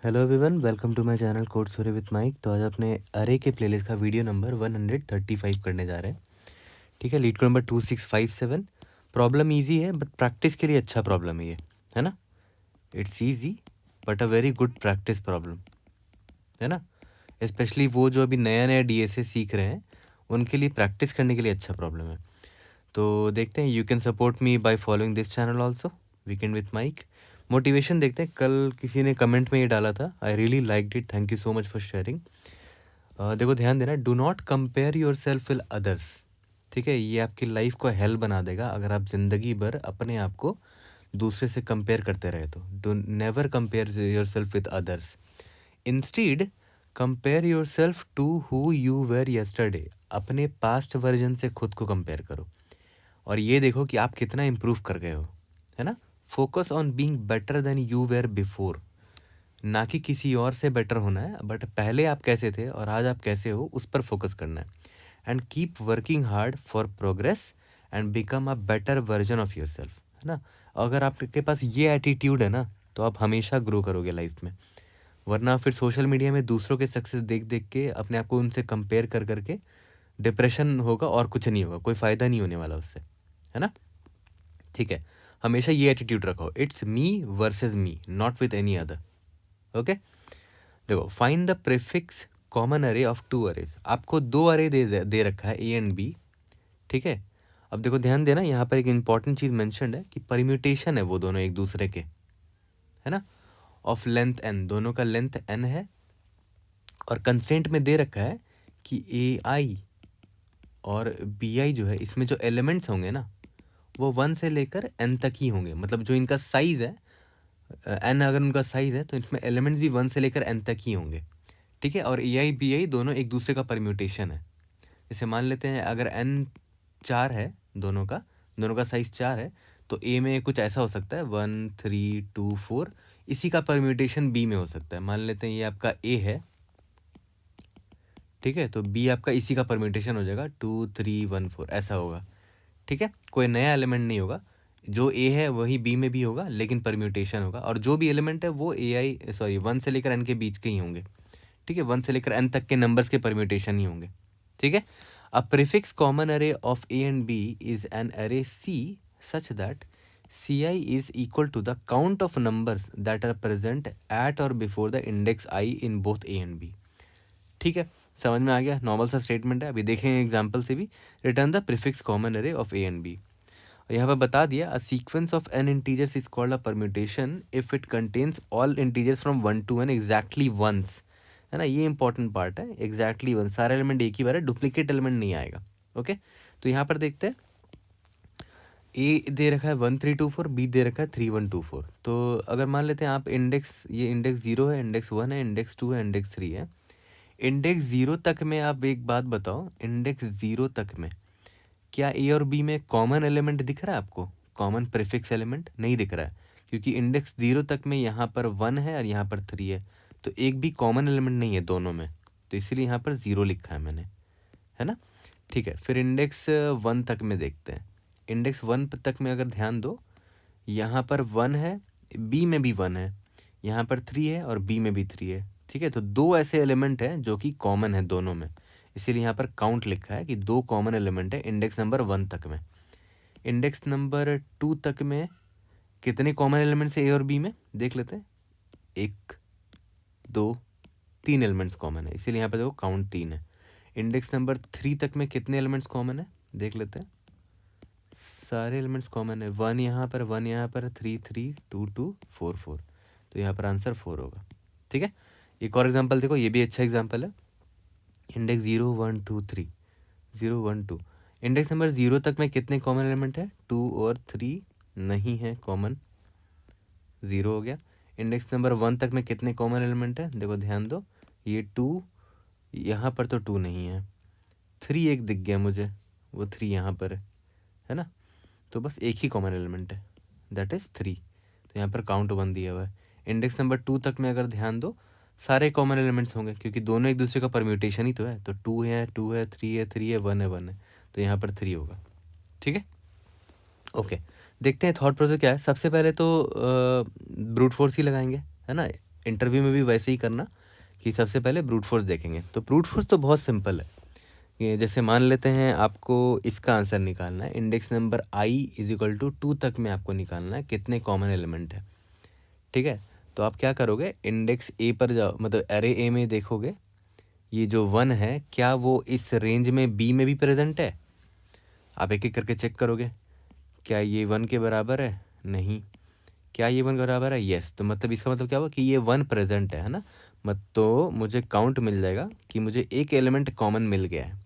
Hello everyone, welcome to my channel code Surya with Mike. तो आज अपने अरे के प्लेलिस्ट का वीडियो नंबर 135 करने जा रहे हैं। ठीक है, लीड को नंबर 2657। प्रॉब्लम इजी है बट प्रैक्टिस के लिए अच्छा प्रॉब्लम है ये, है ना। It's easy but a very good practice problem, है ना। स्पेशली वो जो अभी नया नया डीएसए सीख रहे हैं उनके लिए प्रैक्टिस करने के लिए अच्छा प्रॉब्लम है। तो देखते हैं, you can support me by following this channel also, weekend with Mike. Motivation देखते हैं, कल किसी ने कमेंट में ये डाला था, I really liked it, thank you so much for sharing. देखो ध्यान देना, do not compare yourself with others. ठीक है, ये आपकी लाइफ को हेल बना देगा अगर आप ज़िंदगी भर अपने आप को दूसरे से कंपेयर करते रहे तो। Do never compare yourself with others, instead compare yourself to who you were yesterday. अपने पास्ट वर्जन से खुद को कंपेयर करो और ये देखो कि आप कितना इम्प्रूव कर गए हो, है ना। Focus on being better than you were before, ना कि किसी और से बेटर होना है, बट पहले आप कैसे थे और आज आप कैसे हो उस पर फोकस करना है। And keep working hard for progress and become a better version of your self, है ना। अगर आपके पास ये एटीट्यूड है ना तो आप हमेशा ग्रो करोगे लाइफ में। वरना फिर सोशल मीडिया में दूसरों के सक्सेस देख देख के अपने आप को उनसे कंपेयर कर करके डिप्रेशन होगा और कुछ नहीं होगा, कोई फ़ायदा नहीं होने वाला उससे, है ना। ठीक है, हमेशा ये एटीट्यूड रखो, it's me versus me, not with any other. Okay, देखो, find the prefix common array of to arrays. आपको दो अरे दे रखा है, ए एंड बी। ठीक है, अब देखो ध्यान देना, यहाँ पर एक इंपॉर्टेंट चीज़ मेंशन्ड है कि परम्यूटेशन है वो दोनों एक दूसरे के, है ना। ऑफ लेंथ एन, दोनों का लेंथ एन है और कंस्टेंट में दे रखा है कि ए आई और बी आई जो है, इसमें जो एलिमेंट्स होंगे ना वो 1 से लेकर एन तक ही होंगे। मतलब जो इनका साइज़ है, एन अगर उनका साइज़ है तो इसमें एलिमेंट्स भी 1 से लेकर एन तक ही होंगे। ठीक है, और ए आई बी आई दोनों एक दूसरे का परम्यूटेशन है। जैसे मान लेते हैं अगर एन 4 है, दोनों का साइज़ 4 है, तो ए में कुछ ऐसा हो सकता है 1 3 2 4, इसी का परम्यूटेशन बी में हो सकता है। मान लेते हैं ये आपका ए है, ठीक है, तो बी आपका इसी का परम्यूटेशन हो जाएगा 2 3 1 4, ऐसा होगा। ठीक है, कोई नया एलिमेंट नहीं होगा, जो ए है वही बी में भी होगा लेकिन परम्यूटेशन होगा, और जो भी एलिमेंट है वो ए आई 1 से लेकर एन के बीच के ही होंगे। ठीक है, 1 से लेकर एन तक के नंबर्स के परम्यूटेशन ही होंगे। ठीक है, uh prefix common array of a and b is an array c such that c i is equal to the count of numbers that are present at or before the index i in both a and b. ठीक है, समझ में आ गया, normal सा statement है। अभी देखेंगे example से भी। Return the prefix common array of a and b, यहाँ पर बता दिया, a sequence of n integers is called a permutation if it contains all integers from 1 to n exactly once, है ना। ये इंपॉर्टेंट पार्ट है, एग्जैक्टली वन, सारे element एक ही बार है, डुप्लीकेट एलिमेंट नहीं आएगा। ओके, तो यहाँ पर देखते हैं, ए दे रखा है 1 3 2 4, बी दे रखा है 3 1 2 4। तो अगर मान लेते हैं आप इंडेक्स, ये इंडेक्स 0 है, इंडेक्स 1 है, इंडेक्स 2 है, इंडेक्स 3 है। इंडेक्स 0 तक में आप एक बात बताओ, इंडेक्स 0 तक में क्या ए और बी में कॉमन एलिमेंट दिख रहा है आपको? कॉमन प्रीफिक्स एलिमेंट नहीं दिख रहा है, क्योंकि इंडेक्स 0 तक में यहाँ पर 1 है और यहाँ पर 3 है, तो एक भी कॉमन एलिमेंट नहीं है दोनों में, तो इसीलिए यहाँ पर 0 लिखा है मैंने, है ना। ठीक है, फिर इंडेक्स 1 तक में देखते हैं। इंडेक्स 1 तक में अगर ध्यान दो, यहाँ पर 1 है, बी में भी 1 है, यहाँ पर 3 है और बी में भी 3 है। ठीक है, तो दो ऐसे एलिमेंट हैं जो कि कॉमन है दोनों में, इसीलिए यहाँ पर काउंट लिखा है कि दो कॉमन एलिमेंट है इंडेक्स नंबर 1 तक में। इंडेक्स नंबर 2 तक में कितने कॉमन एलिमेंट्स है ए और बी में, देख लेते हैं। 1 2 3 एलिमेंट्स कॉमन है, इसीलिए यहाँ पर देखो काउंट 3 है। इंडेक्स नंबर 3 तक में कितने एलिमेंट्स कॉमन है, देख लेते हैं। सारे एलिमेंट्स कॉमन है, 1 यहाँ पर, 1 यहाँ पर, 3 3 2 2 4 4, तो यहाँ पर आंसर 4 होगा। ठीक है, एक और एग्जांपल देखो, ये भी अच्छा एग्जांपल है। इंडेक्स 0 1 2 3, 0 1 2। इंडेक्स नंबर 0 तक में कितने कॉमन एलिमेंट है, 2 और 3 नहीं है कॉमन, 0 हो गया। इंडेक्स नंबर 1 तक में कितने कॉमन एलिमेंट है, देखो ध्यान दो, ये 2, यहाँ पर तो 2 नहीं है, 3 एक दिख गया मुझे, वो 3 यहाँ पर है ना। तो बस एक ही कॉमन एलिमेंट है, दैट इज़ 3, तो यहाँ पर काउंट 1 दिया हुआ है। इंडेक्स नंबर 2 तक में अगर ध्यान दो, सारे कॉमन एलिमेंट्स होंगे क्योंकि दोनों एक दूसरे का परम्यूटेशन ही तो है, तो 2 है, 2 है, 3 है, 3 है, 1 है, 1 है, तो यहाँ पर 3 होगा। ठीक है, ओके, देखते हैं थॉट प्रोसेस क्या है। सबसे पहले तो ब्रूट फोर्स ही लगाएंगे, है ना। इंटरव्यू में भी वैसे ही करना कि सबसे पहले ब्रूट फोर्स देखेंगे। तो ब्रूट फोर्स तो बहुत सिंपल है। ये जैसे मान लेते हैं आपको इसका आंसर निकालना है, index number i is equal to 2 तक में आपको निकालना है कितने कॉमन एलिमेंट है। ठीक है, तो आप क्या करोगे, इंडेक्स ए पर जाओ, मतलब एरे ए में देखोगे ये जो 1 है क्या वो इस रेंज में बी में भी प्रेजेंट है। आप एक एक करके चेक करोगे, क्या ये 1 के बराबर है, नहीं। क्या ये 1 के बराबर है, यस। तो मतलब इसका मतलब क्या हुआ कि ये 1 प्रेजेंट है ना। मत तो मुझे काउंट मिल जाएगा कि मुझे एक एलिमेंट कॉमन मिल गया है।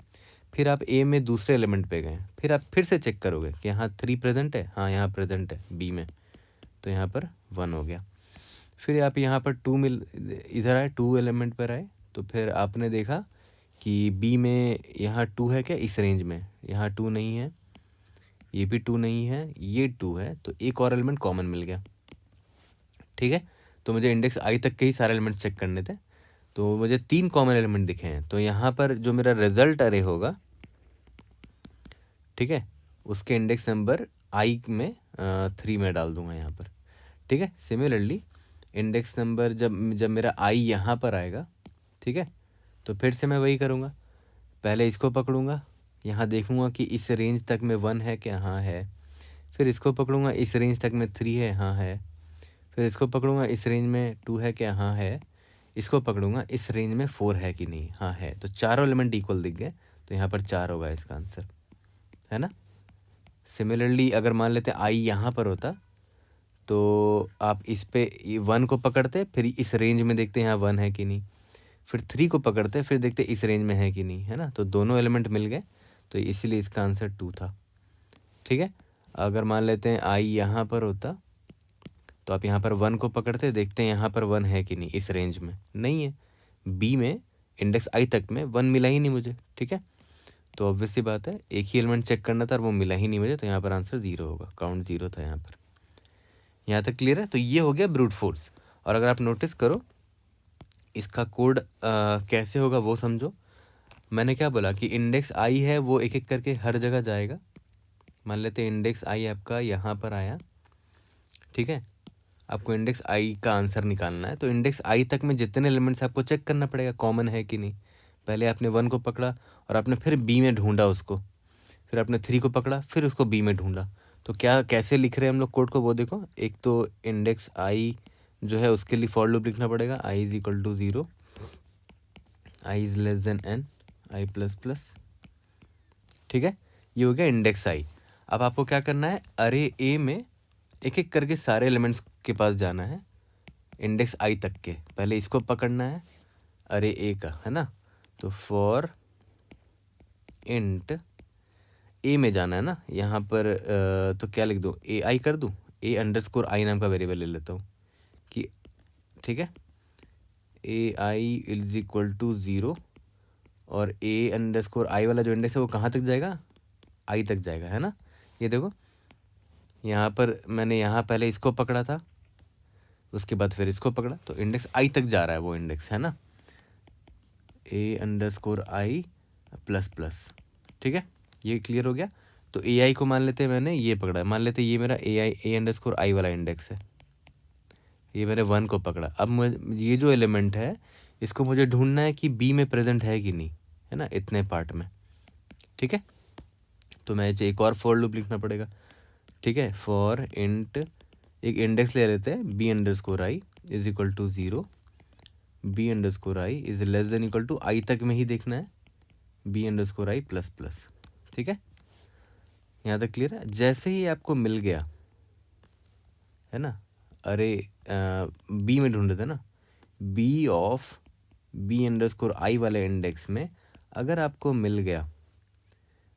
फिर आप ए में दूसरे एलिमेंट पे गए, फिर आप फिर से चेक करोगे कि यहाँ 3 प्रेजेंट है, हाँ यहाँ प्रेजेंट है बी में, तो यहाँ पर 1 हो गया। फिर आप यहाँ पर 2 इधर आए, 2 एलिमेंट पर आए, तो फिर आपने देखा कि बी में यहाँ 2 है क्या इस रेंज में, यहाँ 2 नहीं है, ये भी 2 नहीं है, ये 2 है, तो एक और एलिमेंट कॉमन मिल गया। ठीक है, तो मुझे इंडेक्स आई तक के ही सारे एलिमेंट्स चेक करने थे, तो मुझे 3 कॉमन एलिमेंट दिखे हैं। तो यहाँ पर जो मेरा रिजल्ट अरे होगा, ठीक है, उसके इंडेक्स नंबर आई में 3 में डाल दूंगा यहाँ पर। ठीक है, सिमिलरली इंडेक्स नंबर जब मेरा आई यहाँ पर आएगा, ठीक है, तो फिर से मैं वही करूँगा, पहले इसको पकड़ूंगा, यहाँ देखूंगा कि इस रेंज तक में 1 है क्या, हाँ है। फिर इसको पकड़ूंगा, इस रेंज तक में 3 है, हाँ है। फिर इसको पकड़ूंगा, इस रेंज में 2 है क्या, हाँ है। इसको पकड़ूंगा, इस रेंज में 4 है कि नहीं, हाँ है। तो चारों एलिमेंट इक्वल दिख गए, तो यहाँ पर 4 होगा इसका आंसर, है ना। सिमिलरली अगर मान लेते आई यहाँ पर होता, तो आप इस पे 1 को पकड़ते, फिर इस रेंज में देखते यहाँ 1 है कि नहीं, फिर 3 को पकड़ते, फिर देखते इस रेंज में है कि नहीं, है ना। तो दोनों एलिमेंट मिल गए, तो इसीलिए इसका आंसर 2 था। ठीक है, अगर मान लेते हैं आई यहाँ पर होता, तो आप यहाँ पर 1 को पकड़ते, देखते हैं यहाँ पर 1 है कि नहीं इस रेंज में, नहीं है। बी में इंडेक्स आई तक में 1 मिला ही नहीं मुझे। ठीक है, तो ऑब्वियस सी बात है, एक ही एलिमेंट चेक करना था और वो मिला ही नहीं मुझे, तो यहाँ पर आंसर 0 होगा, काउंट 0 था यहाँ पर। यहाँ तक क्लियर है। तो ये हो गया ब्रूट फोर्स। और अगर आप नोटिस करो इसका कोड कैसे होगा वो समझो। मैंने क्या बोला कि इंडेक्स आई है वो एक एक करके हर जगह जाएगा। मान लेते हैं इंडेक्स आई आपका यहाँ पर आया, ठीक है, आपको इंडेक्स आई का आंसर निकालना है, तो इंडेक्स आई तक में जितने एलिमेंट्स आपको चेक करना पड़ेगा कॉमन है कि नहीं। पहले आपने 1 को पकड़ा और आपने फिर बी में ढूंढा उसको, फिर आपने 3 को पकड़ा, फिर उसको बी में ढूंढा। तो क्या कैसे लिख रहे हैं हम लोग कोड को वो देखो। एक तो इंडेक्स आई जो है उसके लिए फॉर लूप लिखना पड़ेगा, i is equal to 0, I is less than n, I plus plus. ठीक है, ये हो गया इंडेक्स आई। अब आपको क्या करना है, अरे ए में एक एक करके सारे एलिमेंट्स के पास जाना है इंडेक्स आई तक के। पहले इसको पकड़ना है अरे ए का, है ना। तो फॉर इंट ए में जाना है ना, यहाँ पर तो क्या लिख दूँ, ए आई कर दूँ, ए अंडरस्कोर आई नाम का वेरिएबल ले लेता हूँ कि, ठीक है, ए आई इज इक्वल टू 0, और ए अंडरस्कोर आई वाला जो इंडेक्स है वो कहाँ तक जाएगा, आई तक जाएगा, है ना। ये देखो यहाँ पर मैंने यहाँ पहले इसको पकड़ा था, उसके बाद फिर इसको पकड़ा, तो इंडेक्स आई तक जा रहा है वो इंडेक्स, है ना, A underscore i plus plus. ठीक है, ये क्लियर हो गया। तो ए आई को मान लेते हैं मैंने ये पकड़ा, मान लेते ये मेरा ए आई ए अंडरस्कोर आई वाला इंडेक्स है, ये मैंने 1 को पकड़ा। अब ये जो एलिमेंट है इसको मुझे ढूंढना है कि बी में प्रेजेंट है कि नहीं, है ना, इतने पार्ट में। ठीक है, तो मैं एक और फॉर लूप लिखना पड़ेगा। ठीक है, फॉर इंट एक इंडेक्स ले लेते हैं, b underscore i is equal to 0, b underscore i is less than equal to i तक में ही देखना है, b underscore i plus plus. ठीक है, यहाँ तक क्लियर है। जैसे ही आपको मिल गया, है ना, अरे बी में ढूंढे थे ना, b of b underscore i वाले इंडेक्स में अगर आपको मिल गया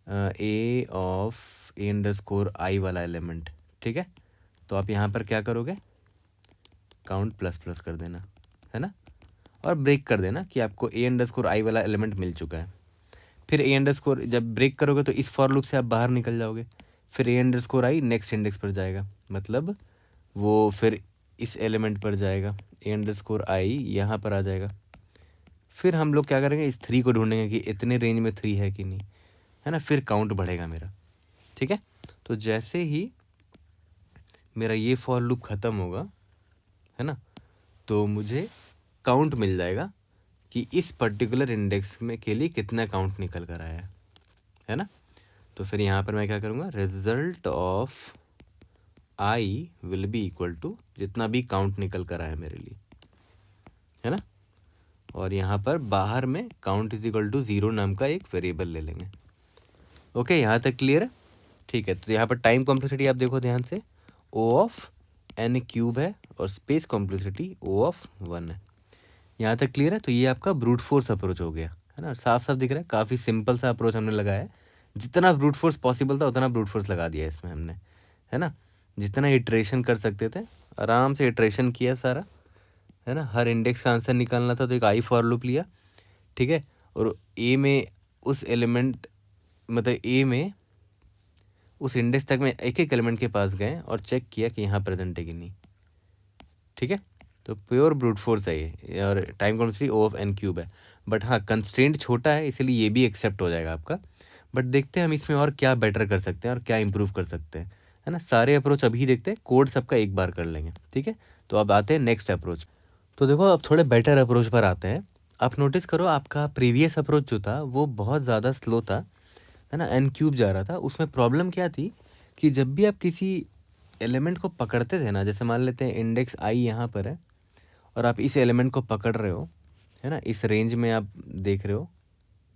ए ऑफ ए अंडरस्कोर आई वाला एलिमेंट, ठीक है, तो आप यहाँ पर क्या करोगे, काउंट प्लस प्लस कर देना, है ना, और ब्रेक कर देना कि आपको ए अंडरस्कोर आई वाला एलिमेंट मिल चुका है। फिर ए अंडरस्कोर जब ब्रेक करोगे तो इस फॉर लूप से आप बाहर निकल जाओगे, फिर A underscore I next index पर जाएगा, मतलब वो फिर इस एलिमेंट पर जाएगा, ए अंडरस्कोर आई यहाँ पर आ जाएगा। फिर हम लोग क्या करेंगे, इस 3 को ढूंढेंगे कि इतने रेंज में 3 है कि नहीं, है ना, फिर काउंट बढ़ेगा मेरा। ठीक है, तो जैसे ही मेरा ये फॉर लूप ख़त्म होगा, है ना, तो मुझे काउंट मिल जाएगा कि इस पर्टिकुलर इंडेक्स में के लिए कितना काउंट निकल कर आया है ना। तो फिर यहाँ पर मैं क्या करूँगा, result of i will be equal to जितना भी काउंट निकल कर आया मेरे लिए, है ना। और यहाँ पर बाहर में काउंट इज इक्वल टू 0 नाम का एक वेरिएबल ले लेंगे। ओके, यहाँ तक क्लियर है? ठीक है, तो यहाँ पर टाइम कॉम्प्लेक्सिटी आप देखो ध्यान से, ओ ऑफ एन क्यूब है और स्पेस कॉम्प्लेक्सिटी ओ ऑफ 1 है। यहाँ तक क्लियर है? तो ये आपका ब्रूट फोर्स अप्रोच हो गया, है ना। साफ साफ दिख रहा है, काफ़ी सिंपल सा अप्रोच हमने लगाया है। जितना ब्रूट फोर्स पॉसिबल था उतना ब्रूट फोर्स लगा दिया इसमें हमने, है ना। जितना इटरेशन कर सकते थे आराम से इटरेशन किया सारा, है ना। हर इंडेक्स का आंसर निकालना था तो एक आई फॉर लूप लिया, ठीक है। और ए में उस एलिमेंट मतलब ए में उस इंडेक्स तक में एक एक एलिमेंट के पास गए और चेक किया कि यहाँ प्रेजेंट है कि नहीं, ठीक है। तो प्योर ब्रूट फोर्स है ये, और time complexity O of n cube है। बट हाँ, कंस्ट्रेंट छोटा है इसलिए ये भी एक्सेप्ट हो जाएगा आपका। बट देखते हैं हम इसमें और क्या बेटर कर सकते हैं और क्या इंप्रूव कर सकते हैं, है ना। सारे अप्रोच अभी देखते हैं, कोड सबका एक बार कर लेंगे, ठीक है। तो अब आते हैं नेक्स्ट अप्रोच। तो देखो अब थोड़े बेटर अप्रोच पर आते हैं। आप नोटिस करो आपका प्रीवियस अप्रोच जो था वो बहुत ज़्यादा स्लो था, है ना। एन क्यूब जा रहा था। उसमें प्रॉब्लम क्या थी कि जब भी आप किसी एलिमेंट को पकड़ते थे ना, जैसे मान लेते हैं इंडेक्स आई यहाँ पर है और आप इस एलिमेंट को पकड़ रहे हो, है ना, इस रेंज में आप देख रहे हो,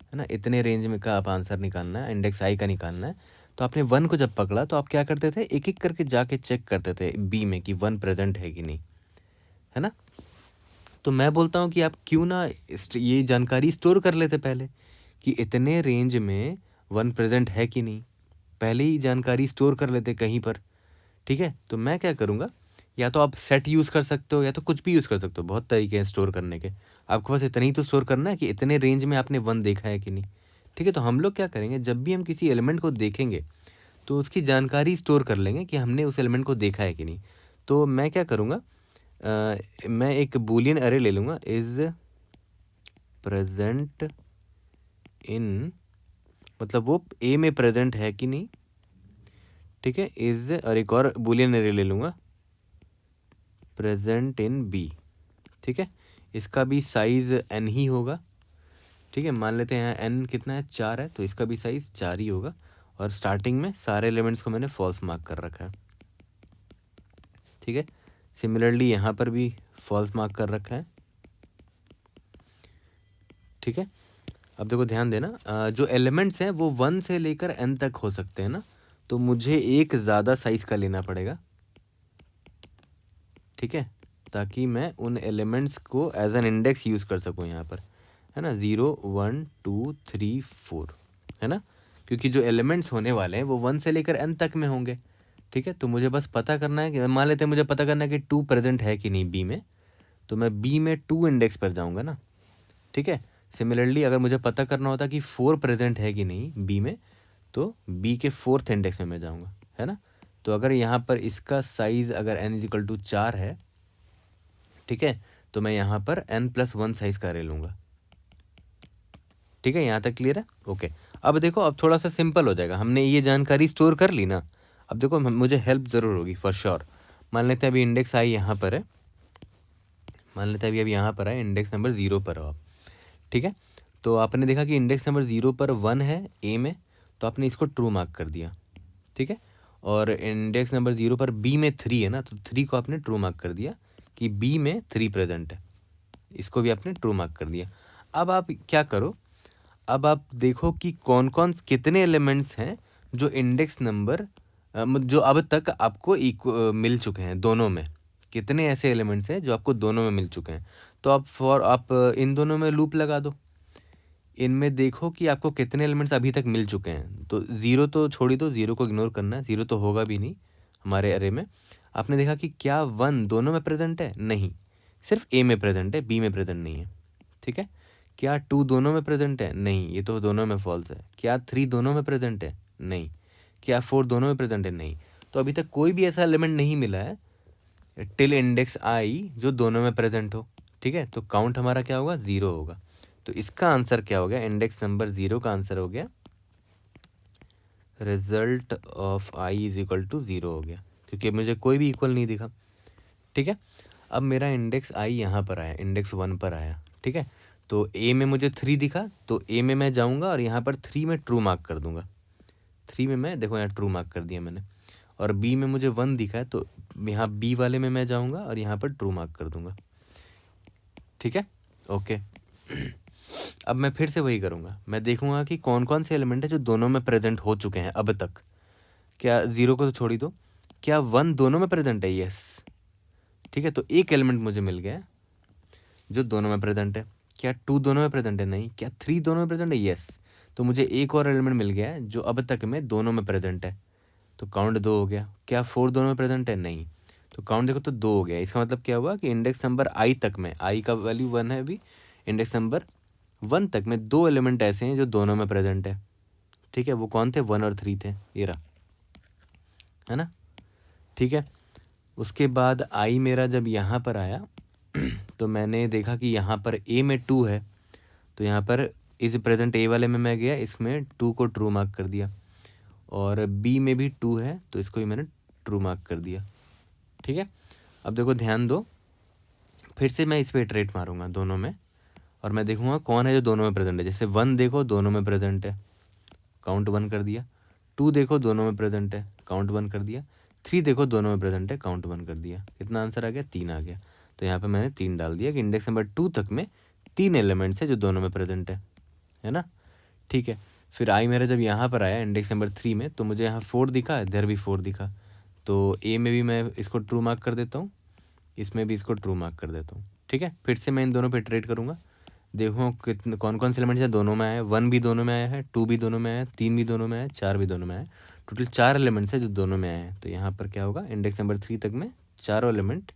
है ना, इतने रेंज में का आप आंसर निकालना है, इंडेक्स आई का निकालना है। तो आपने 1 को जब पकड़ा तो आप क्या करते थे, एक एक करके जाके चेक करते थे बी में कि 1 प्रेजेंट है कि नहीं, है ना। तो मैं बोलता हूँ कि आप क्यों ना ये जानकारी स्टोर कर लेते पहले कि इतने रेंज में 1 प्रेजेंट है कि नहीं, पहले ही जानकारी स्टोर कर लेते कहीं पर, ठीक है। तो मैं क्या करूँगा, या तो आप सेट यूज़ कर सकते हो या तो कुछ भी यूज़ कर सकते हो, बहुत तरीके हैं स्टोर करने के। आपको बस इतना ही तो स्टोर करना है कि इतने रेंज में आपने 1 देखा है कि नहीं, ठीक है। तो हम लोग क्या करेंगे, जब भी हम किसी एलिमेंट को देखेंगे तो उसकी जानकारी स्टोर कर लेंगे कि हमने उस एलिमेंट को देखा है कि नहीं। तो मैं क्या करूँगा, मैं एक बूलियन अरे ले लूँगा, इज़ प्रेजेंट इन, मतलब वो ए में प्रेजेंट है कि नहीं, ठीक है। इज़, और एक और बूलियन अरे ले लूँगा, प्रेजेंट इन बी, ठीक है। इसका भी साइज़ एन ही होगा, ठीक है। मान लेते हैं एन कितना है, 4 है, तो इसका भी साइज़ 4 ही होगा। और स्टार्टिंग में सारे एलिमेंट्स को मैंने फॉल्स मार्क कर रखा है, ठीक है। सिमिलरली यहाँ पर भी फॉल्स मार्क कर रखा है, ठीक है। अब देखो ध्यान देना, जो एलिमेंट्स हैं वो 1 से लेकर n तक हो सकते हैं ना, तो मुझे एक ज़्यादा साइज़ का लेना पड़ेगा, ठीक है, ताकि मैं उन एलिमेंट्स को एज एन इंडेक्स यूज़ कर सकूँ यहाँ पर, है ना। 0 1 2 3 4, है ना। क्योंकि जो एलिमेंट्स होने वाले हैं वो 1 से लेकर n तक में होंगे, ठीक है। तो मुझे बस पता करना है कि, मान लेते हैं मुझे पता करना है कि 2 प्रेजेंट है कि नहीं बी में, तो मैं बी में 2 इंडेक्स पर जाऊँगा ना, ठीक है। सिमिलरली अगर मुझे पता करना होता कि 4 प्रेजेंट है कि नहीं बी में, तो बी के 4th इंडेक्स में मैं जाऊँगा, है ना। तो अगर यहाँ पर इसका साइज़ अगर n इज इक्वल टू 4 है, ठीक है, तो मैं यहाँ पर n+1 साइज़ का ले लूँगा, ठीक है। यहाँ तक क्लियर है? ओके। अब देखो अब थोड़ा सा सिंपल हो जाएगा, हमने ये जानकारी स्टोर कर ली ना। अब देखो मुझे हेल्प ज़रूर होगी फॉर श्योर। मान लेते हैं अभी इंडेक्स आई यहाँ पर है, मान लेते हैं अभी यहाँ पर है, इंडेक्स नंबर 0 पर हो आप, ठीक है। तो आपने देखा कि इंडेक्स नंबर 0 पर 1 है ए में, तो आपने इसको ट्रू मार्क कर दिया, ठीक है। और इंडेक्स नंबर 0 पर बी में 3 है ना, तो 3 को आपने ट्रू मार्क कर दिया कि बी में 3 प्रेजेंट है, इसको भी आपने ट्रू मार्क कर दिया। अब आप क्या करो, अब आप देखो कि कौन कौन कितने एलिमेंट्स हैं जो इंडेक्स नंबर जो अब तक आपको मिल चुके हैं दोनों में, कितने ऐसे एलिमेंट्स हैं जो आपको दोनों में मिल चुके हैं। तो आप इन दोनों में लूप लगा दो, इनमें देखो कि आपको कितने एलिमेंट्स अभी तक मिल चुके हैं। तो 0 तो छोड़ ही दो, 0 को इग्नोर करना है, 0 तो होगा भी नहीं हमारे अरे में। आपने देखा कि क्या 1 दोनों में प्रेजेंट है, नहीं, सिर्फ ए में प्रेजेंट है, बी में प्रेजेंट नहीं है, ठीक है। क्या 2 दोनों में प्रेजेंट है, नहीं, ये तो दोनों में फॉल्स है। क्या 3 दोनों में प्रेजेंट है, नहीं। क्या 4 दोनों में प्रेजेंट है, नहीं। तो अभी तक कोई भी ऐसा एलिमेंट नहीं मिला है टिल इंडेक्स आई जो दोनों में प्रेजेंट हो, ठीक है। तो काउंट हमारा क्या होगा, 0 होगा। तो इसका आंसर क्या हो गया, इंडेक्स नंबर 0 का आंसर हो गया result of I is equal to 0 हो गया, क्योंकि मुझे कोई भी इक्वल नहीं दिखा, ठीक है। अब मेरा इंडेक्स आई यहाँ पर आया, इंडेक्स 1 पर आया, ठीक है। तो ए में मुझे 3 दिखा, तो ए में मैं जाऊँगा और यहाँ पर 3 में ट्रू मार्क कर दूँगा। 3 में मैं देखो यहाँ ट्रू मार्क कर दिया मैंने। और बी में मुझे 1 दिखा है, तो यहाँ बी वाले में मैं जाऊँगा और यहाँ पर ट्रू मार्क कर दूँगा, ठीक है, ओके। अब मैं फिर से वही करूँगा, मैं देखूँगा कि कौन कौन से एलिमेंट है जो दोनों में प्रेजेंट हो चुके हैं अब तक। क्या 0 को तो छोड़ ही दो, क्या 1 दोनों में प्रेजेंट है? यस, ठीक है। तो एक एलिमेंट मुझे मिल गया जो दोनों में प्रेजेंट है। क्या 2 दोनों में प्रेजेंट है? नहीं। क्या 3 दोनों में प्रेजेंट है? यस। तो मुझे एक और एलिमेंट मिल गया है जो अब तक में दोनों में प्रेजेंट है, तो काउंट 2 हो गया। क्या 4 दोनों में प्रेजेंट है? नहीं। तो काउंट देखो तो 2 हो गया। इसका मतलब क्या हुआ कि इंडेक्स नंबर आई तक में, आई का वैल्यू 1 है अभी, इंडेक्स नंबर 1 तक में 2 एलिमेंट ऐसे हैं जो दोनों में प्रेजेंट है, ठीक है। वो कौन थे? 1 और 3 थे, ये रहा, है ना, ठीक है। उसके बाद आई मेरा जब यहाँ पर आया तो मैंने देखा कि यहाँ पर ए में 2 है, तो यहाँ पर इस प्रेजेंट ए वाले में मैं गया, इसमें 2 को ट्रू मार्क कर दिया। और बी में भी 2 है, तो इसको भी मैंने ट्रू मार्क कर दिया, ठीक है। अब देखो ध्यान दो, फिर से मैं इस पर इटरेट मारूंगा दोनों में, और मैं देखूंगा कौन है जो दोनों में प्रेजेंट है। जैसे 1 देखो दोनों में प्रेजेंट है, काउंट 1 कर दिया। 2 देखो दोनों में प्रेजेंट है, काउंट 1 कर दिया। 3 देखो दोनों में प्रेजेंट है, काउंट 1 कर दिया। कितना आंसर आ गया? 3 आ गया। तो यहाँ पे मैंने 3 डाल दिया कि इंडेक्स नंबर 2 तक में 3 एलिमेंट्स है जो दोनों में प्रेजेंट है ना, ठीक है। फिर आई मेरा जब यहाँ पर आया इंडेक्स नंबर 3 में, तो मुझे यहाँ 4 दिखा, इधर भी 4 दिखा। तो ए में भी मैं इसको ट्रू मार्क कर देता हूँ, इसमें भी इसको ट्रू मार्क कर देता हूँ, ठीक है। फिर से मैं इन दोनों पे इटरेट करूँगा, देखो कितने कौन कौन से एलिमेंट्स हैं दोनों में आए। 1 भी दोनों में आया है, 2 भी दोनों में आया है, 3 भी दोनों में आया है, 4 भी दोनों में आया है। टोटल 4 एलिमेंट्स है जो दोनों में आए हैं। तो यहाँ पर क्या होगा, इंडेक्स नंबर 3 तक में चारों एलिमेंट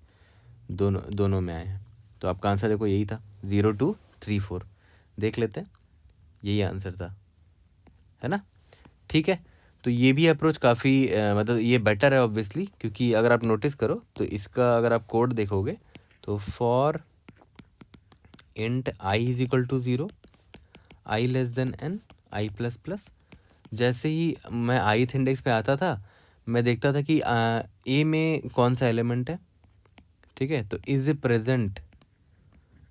दोनों में आए हैं। तो आपका आंसर देखो यही था, 0 2 3 4। देख लेते हैं, यही आंसर था, है ना, ठीक है। तो ये भी अप्रोच काफ़ी मतलब ये बेटर है ऑब्वियसली, क्योंकि अगर आप नोटिस करो तो इसका अगर आप कोड देखोगे तो for int I is equal to 0, i less than n, I plus plus. जैसे ही मैं ith इंडेक्स पे आता था, मैं देखता था कि ए में कौन सा एलिमेंट है, ठीक है। तो इज प्रेजेंट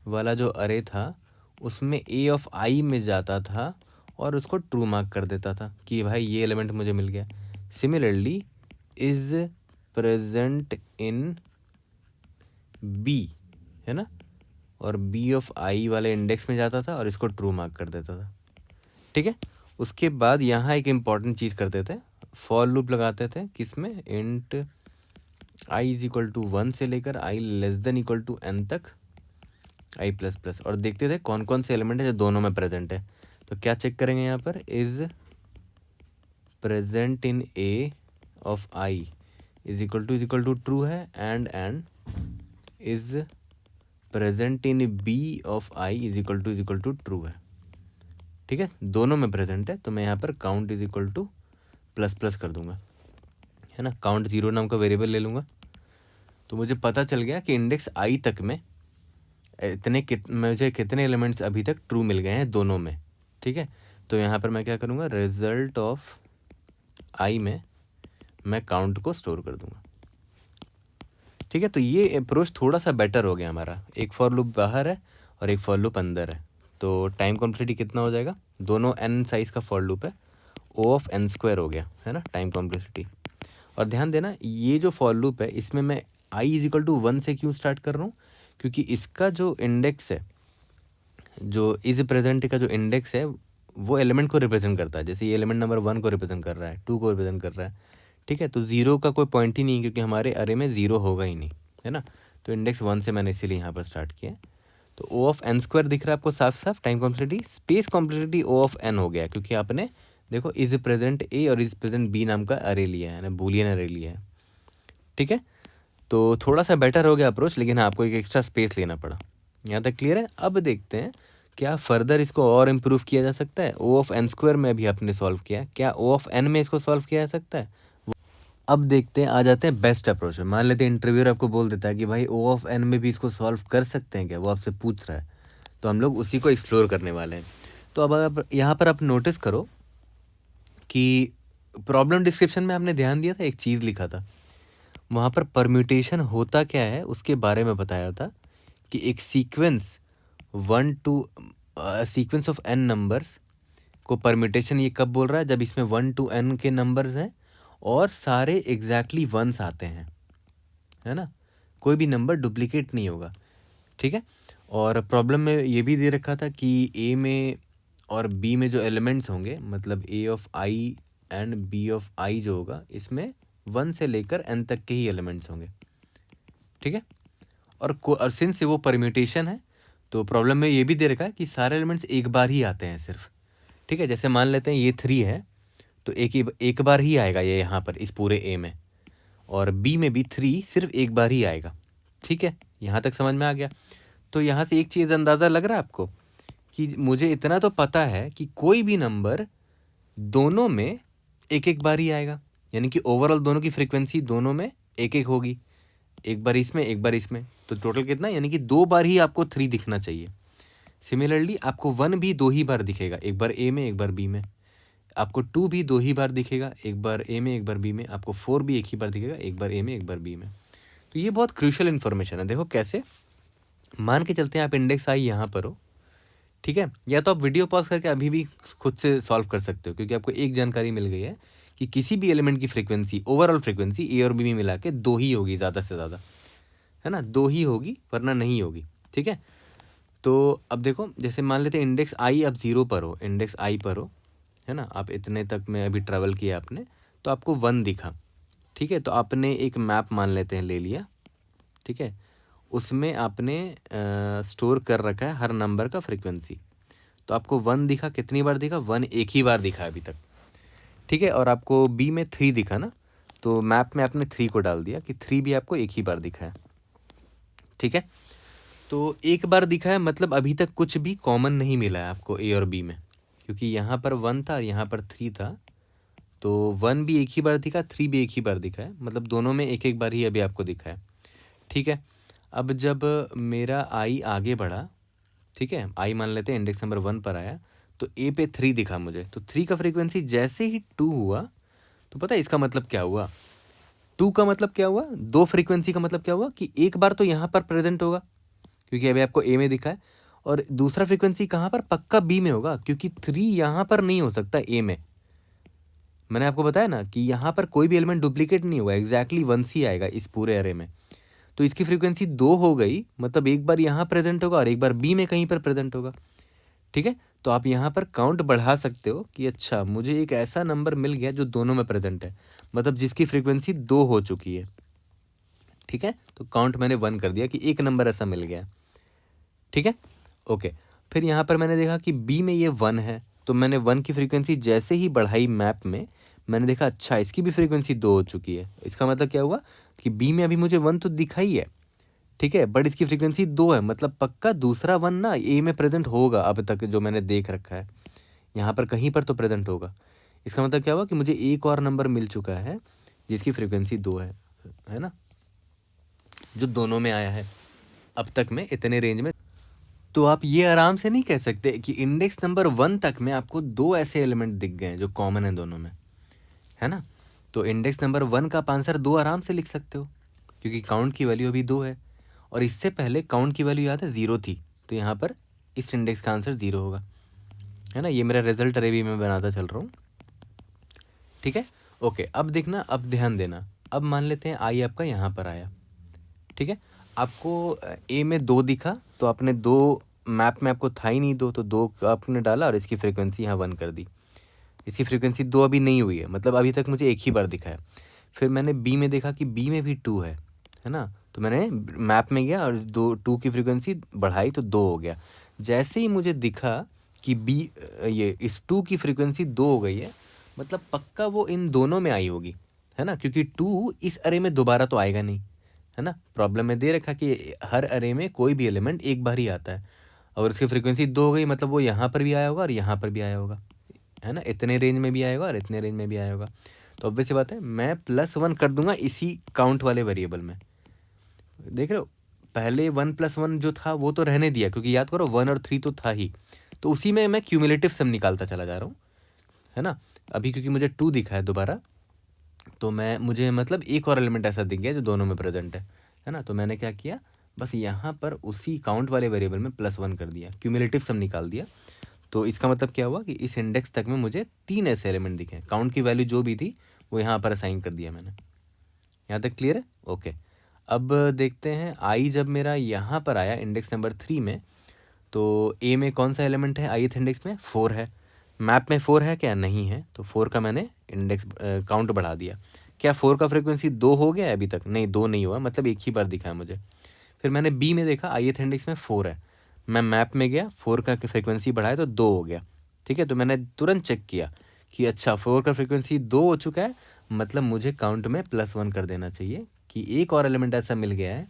वाला जो अरे था उसमें ए ऑफ आई में जाता था और उसको ट्रू मार्क कर देता था कि भाई ये एलिमेंट मुझे मिल गया। Similarly is present in b, है ना, और बी ऑफ आई वाले इंडेक्स में जाता था और इसको ट्रू मार्क कर देता था, ठीक है। उसके बाद यहाँ एक इम्पॉर्टेंट चीज़ करते थे, फॉर लूप लगाते थे, किसमें, int I is equal to 1 से लेकर i less than equal to n तक आई प्लस प्लस, और देखते थे कौन कौन से एलिमेंट है जो दोनों में प्रेजेंट है। तो क्या चेक करेंगे यहाँ पर, is present in a of I is equal to true है, and is present in b of I is equal to true है, ठीक है। दोनों में प्रेजेंट है, तो मैं यहाँ पर count is equal two plus plus कर दूंगा, है ना। काउंट 0 नाम का वेरिएबल ले लूँगा। तो मुझे पता चल गया कि इंडेक्स आई तक में मुझे कितने एलिमेंट्स अभी तक ट्रू मिल गए हैं दोनों में, ठीक है। तो यहाँ पर मैं क्या करूँगा, रिजल्ट ऑफ आई में मैं काउंट को स्टोर कर दूँगा, ठीक है। तो ये अप्रोच थोड़ा सा बेटर हो गया हमारा। एक फॉर लूप बाहर है और एक फॉर लूप अंदर है। तो टाइम कॉम्प्लेक्सिटी कितना हो जाएगा, दोनों n साइज का फॉर लूप है, O ऑफ n स्क्वायर हो गया, है ना, टाइम कॉम्प्लेक्सिटी। और ध्यान देना, ये जो फॉर लूप है इसमें मैं i इज इक्वल टू 1 से क्यों स्टार्ट कर रहा हूँ, क्योंकि इसका जो इंडेक्स है, जो इज प्रेजेंट का जो इंडेक्स है वो एलिमेंट को रिप्रेजेंट करता है। जैसे ये एलिमेंट नंबर 1 को रिप्रेजेंट कर रहा है, 2 को रिप्रेजेंट कर रहा है, ठीक है। तो 0 का कोई पॉइंट ही नहीं, क्योंकि हमारे अरे में 0 होगा ही नहीं, है ना। तो इंडेक्स 1 से मैंने इसीलिए यहाँ पर स्टार्ट किया। तो O ऑफ n स्क्वायर दिख रहा है आपको साफ साफ, time complexity, space complexity O of n हो गया, क्योंकि आपने देखो इज प्रेजेंट ए और इज प्रेजेंट बी नाम का अरे लिया है ना, बूलियन अरे लिया है, ठीक है। तो थोड़ा सा बेटर हो गया अप्रोच, लेकिन आपको एक एक्स्ट्रा स्पेस लेना पड़ा। यहाँ तक क्लियर है। अब देखते हैं क्या फर्दर इसको और इम्प्रूव किया जा सकता है। O ऑफ n स्क्वायर में भी आपने सॉल्व किया, क्या O ऑफ n में इसको सॉल्व किया जा सकता है। अब देखते हैं, आ जाते हैं बेस्ट अप्रोच में। मान लेते हैं इंटरव्यूअर आपको बोल देता है कि भाई O ऑफ n में भी इसको सॉल्व कर सकते हैं क्या, वो आपसे पूछ रहा है, तो हम लोग उसी को एक्सप्लोर करने वाले हैं। तो अब आप यहाँ पर आप नोटिस करो कि प्रॉब्लम डिस्क्रिप्शन में आपने ध्यान दिया था, एक चीज़ लिखा था, वहाँ पर परम्यूटेशन होता क्या है उसके बारे में बताया था कि एक sequence sequence of n numbers को परम्यूटेशन ये कब बोल रहा है, जब इसमें 1 to n के नंबर्स हैं और सारे एग्जैक्टली वंस आते हैं, है ना, कोई भी नंबर डुप्लीकेट नहीं होगा, ठीक है। और प्रॉब्लम में ये भी दे रखा था कि ए में और बी में जो एलिमेंट्स होंगे, मतलब a of i and b of i जो होगा, इसमें 1 से लेकर n तक के ही एलिमेंट्स होंगे, ठीक है। और सिंस वो परम्यूटेशन है तो प्रॉब्लम में ये भी दे रखा है कि सारे एलिमेंट्स एक बार ही आते हैं सिर्फ, ठीक है। जैसे मान लेते हैं ये 3 है तो एक बार ही आएगा ये यहाँ पर इस पूरे ए में, और बी में भी 3 सिर्फ एक बार ही आएगा, ठीक है। यहाँ तक समझ में आ गया। तो यहाँ से एक चीज़ अंदाज़ा लग रहा है आपको कि मुझे इतना तो पता है कि कोई भी नंबर दोनों में एक एक बार ही आएगा, यानी कि ओवरऑल दोनों की फ्रीक्वेंसी दोनों में एक एक होगी, एक बार इसमें एक बार इसमें, तो टोटल कितना, यानी कि 2 बार ही आपको 3 दिखना चाहिए। सिमिलरली आपको 1 भी 2 ही बार दिखेगा, एक बार ए में एक बार बी में। आपको 2 भी 2 ही बार दिखेगा, एक बार ए में एक बार बी में। आपको 4 भी एक ही बार दिखेगा, एक बार ए में एक बार बी में। तो ये बहुत क्रूशियल इन्फॉर्मेशन है। देखो कैसे, मान के चलते हैं आप इंडेक्स आई यहाँ पर हो, ठीक है, या तो आप वीडियो पॉज करके अभी भी खुद से सॉल्व कर सकते हो, क्योंकि आपको एक जानकारी मिल गई है कि किसी भी एलिमेंट की फ्रीक्वेंसी, ओवरऑल फ्रीक्वेंसी ए और बी में मिला के 2 ही होगी ज़्यादा से ज़्यादा, है ना, 2 ही होगी वरना नहीं होगी, ठीक है। तो अब देखो, जैसे मान लेते हैं इंडेक्स आई अब 0 पर हो, इंडेक्स आई पर हो, है ना, आप इतने तक में अभी ट्रैवल किया आपने, तो आपको 1 दिखा, ठीक है। तो आपने एक मैप मान लेते हैं ले लिया, ठीक है, उसमें आपने स्टोर कर रखा है हर नंबर का फ्रीक्वेंसी। तो आपको 1 दिखा, कितनी बार दिखा, 1 एक ही बार दिखा अभी तक, ठीक है। और आपको बी में 3 दिखा ना, तो मैप में आपने 3 को डाल दिया कि 3 भी आपको एक ही बार दिखा है, ठीक है। तो एक बार दिखा है मतलब अभी तक कुछ भी कॉमन नहीं मिला है आपको ए और बी में, क्योंकि यहाँ पर 1 था और यहाँ पर 3 था, तो 1 भी एक ही बार दिखा, 3 भी एक ही बार दिखा है, मतलब दोनों में एक एक बार ही अभी आपको दिखा है, ठीक है। अब जब मेरा आई आगे बढ़ा, ठीक है, आई मान लेते हैं इंडेक्स नंबर 1 पर आया, तो ए पे 3 दिखा मुझे, तो 3 का फ्रीक्वेंसी जैसे ही 2 हुआ, तो पता है इसका मतलब क्या हुआ, 2 का मतलब क्या हुआ, 2 फ्रीक्वेंसी का मतलब क्या हुआ कि एक बार तो यहाँ पर प्रेजेंट होगा क्योंकि अभी आपको ए में दिखा है, और दूसरा फ्रीक्वेंसी कहाँ पर, पक्का बी में होगा, क्योंकि 3 यहाँ पर नहीं हो सकता ए में। मैंने आपको बताया ना कि यहाँ पर कोई भी एलिमेंट डुप्लीकेट नहीं होगा, एग्जैक्टली 1 ही आएगा इस पूरे अरे में। तो इसकी फ्रीक्वेंसी 2 हो गई, मतलब एक बार यहाँ प्रेजेंट होगा और एक बार बी में कहीं पर प्रेजेंट होगा, ठीक है। तो आप यहाँ पर काउंट बढ़ा सकते हो कि अच्छा मुझे एक ऐसा नंबर मिल गया जो दोनों में प्रेजेंट है, मतलब जिसकी फ्रीक्वेंसी 2 हो चुकी है, ठीक है। तो काउंट मैंने 1 कर दिया कि एक नंबर ऐसा मिल गया, ठीक है, ओके। फिर यहाँ पर मैंने देखा कि बी में ये 1 है, तो मैंने 1 की फ्रीक्वेंसी जैसे ही बढ़ाई मैप में, मैंने देखा अच्छा इसकी भी फ्रीक्वेंसी 2 हो चुकी है। इसका मतलब क्या हुआ कि बी में अभी मुझे 1 तो दिखा ही है, ठीक है, बट इसकी फ्रीक्वेंसी 2 है, मतलब पक्का दूसरा 1 ना ए में प्रेजेंट होगा, अब तक जो मैंने देख रखा है यहाँ पर कहीं पर तो प्रेजेंट होगा। इसका मतलब क्या हुआ कि मुझे एक और नंबर मिल चुका है जिसकी फ्रीक्वेंसी 2 है ना, जो दोनों में आया है अब तक में इतने रेंज में। तो आप ये आराम से नहीं कह सकते कि इंडेक्स नंबर 1 तक में आपको 2 ऐसे एलिमेंट दिख गए हैं जो कॉमन है दोनों में, है ना। तो इंडेक्स नंबर 1 का आप आंसर 2 आराम से लिख सकते हो, क्योंकि काउंट की वैल्यू अभी 2 है, और इससे पहले काउंट की वैल्यू याद है 0 थी, तो यहाँ पर इस इंडेक्स का आंसर 0 होगा, है ना। ये मेरा रिजल्ट अरे भी मैं बनाता चल रहा हूँ, ठीक है, ओके। अब देखना, अब ध्यान देना, अब मान लेते हैं आई आपका यहाँ पर आया, ठीक है, आपको ए में 2 दिखा, तो आपने 2, मैप में आपको था ही नहीं 2, तो 2 आपने डाला और इसकी फ्रीक्वेंसी यहाँ 1 कर दी। इसकी फ्रीक्वेंसी 2 अभी नहीं हुई है, मतलब अभी तक मुझे एक ही बार दिखा है। फिर मैंने बी में देखा कि बी में भी 2 है ना, तो मैंने मैप में गया और 2 की फ्रीक्वेंसी बढ़ाई तो 2 हो गया। जैसे ही मुझे दिखा कि बी ये इस 2 की फ्रीक्वेंसी 2 हो गई है, मतलब पक्का वो इन दोनों में आई होगी, है ना, क्योंकि 2 इस अरे में दोबारा तो आएगा नहीं, है ना। प्रॉब्लम में दे रखा कि हर अरे में कोई भी एलिमेंट एक बार ही आता है, अगर उसकी फ्रीक्वेंसी 2 हो गई मतलब वो यहाँ पर भी आया होगा और यहाँ पर भी आया होगा, है ना, इतने रेंज में भी आएगा और इतने रेंज में भी आया होगा। तो ऑब्वियस सी बात है मैं +1 कर दूंगा इसी काउंट वाले वेरिएबल में, देख रहे हो। पहले 1 + 1 जो था वो तो रहने दिया, क्योंकि याद करो 1 और 3 तो था ही, तो उसी में मैं क्यूमुलेटिव सम निकालता चला जा रहा हूँ, है ना। अभी क्योंकि मुझे 2 दिखा है दोबारा, तो मुझे मतलब एक और एलिमेंट ऐसा दिख गया जो दोनों में प्रेजेंट है ना। तो मैंने क्या किया, बस यहाँ पर उसी काउंट वाले वेरिएबल में +1 कर दिया, क्यूमुलेटिव सम निकाल दिया। तो इसका मतलब क्या हुआ कि इस इंडेक्स तक में मुझे 3 ऐसे एलिमेंट दिखे। काउंट की वैल्यू जो भी थी वो यहाँ पर असाइन कर दिया मैंने। यहाँ तक क्लियर है? ओके। अब देखते हैं आई जब मेरा यहाँ पर आया इंडेक्स नंबर 3 में, तो ए में कौन सा एलिमेंट है ith इंडेक्स में? 4 है। मैप में 4 है क्या? नहीं है। तो 4 का मैंने इंडेक्स काउंट बढ़ा दिया। क्या 4 का फ्रीक्वेंसी 2 हो गया है अभी तक? नहीं, 2 नहीं हुआ, मतलब एक ही बार दिखा है मुझे। फिर मैंने बी में देखा ith इंडेक्स में 4 है। मैं मैप में गया, 4 का फ्रीक्वेंसी बढ़ाया तो 2 हो गया। ठीक है, तो मैंने तुरंत चेक किया कि अच्छा 4 का फ्रीक्वेंसी 2 हो चुका है, मतलब मुझे काउंट में +1 कर देना चाहिए कि एक और एलिमेंट ऐसा मिल गया है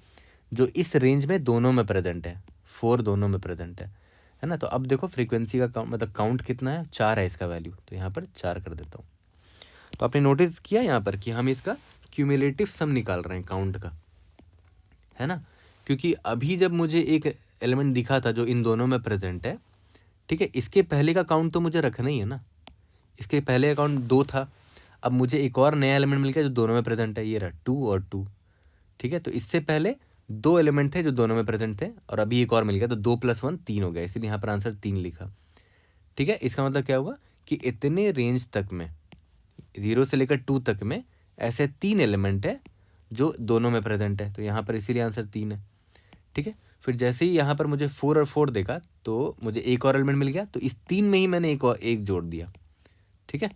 जो इस रेंज में दोनों में प्रेजेंट है, 4 दोनों में प्रेजेंट है ना। तो अब देखो फ्रीक्वेंसी का काउंट मतलब काउंट कितना है? 4 है इसका वैल्यू, तो यहाँ पर 4 कर देता हूँ। तो आपने नोटिस किया यहाँ पर कि हम इसका क्यूमुलेटिव सम निकाल रहे हैं काउंट का, है ना। क्योंकि अभी जब मुझे एक एलिमेंट दिखा था जो इन दोनों में प्रेजेंट है, ठीक है, इसके पहले का काउंट तो मुझे रखना ही है ना। इसके पहले का काउंट 2 था, अब मुझे एक और नया एलिमेंट मिल गया जो दोनों में प्रेजेंट है, ये रहा 2 और 2। ठीक है, तो इससे पहले 2 एलिमेंट थे जो दोनों में प्रेजेंट थे और अभी एक और मिल गया, तो 2 + 1 3 हो गया, इसलिए यहाँ पर आंसर 3 लिखा। ठीक है, इसका मतलब क्या हुआ कि इतने रेंज तक में 0 से लेकर 2 तक में ऐसे 3 एलिमेंट है जो दोनों में प्रेजेंट है, तो यहाँ पर इसीलिए आंसर 3 है। ठीक है, फिर जैसे ही यहाँ पर मुझे 4 और 4 देखा तो मुझे एक और एलिमेंट मिल गया, तो इस 3 में ही मैंने एक जोड़ दिया। ठीक है,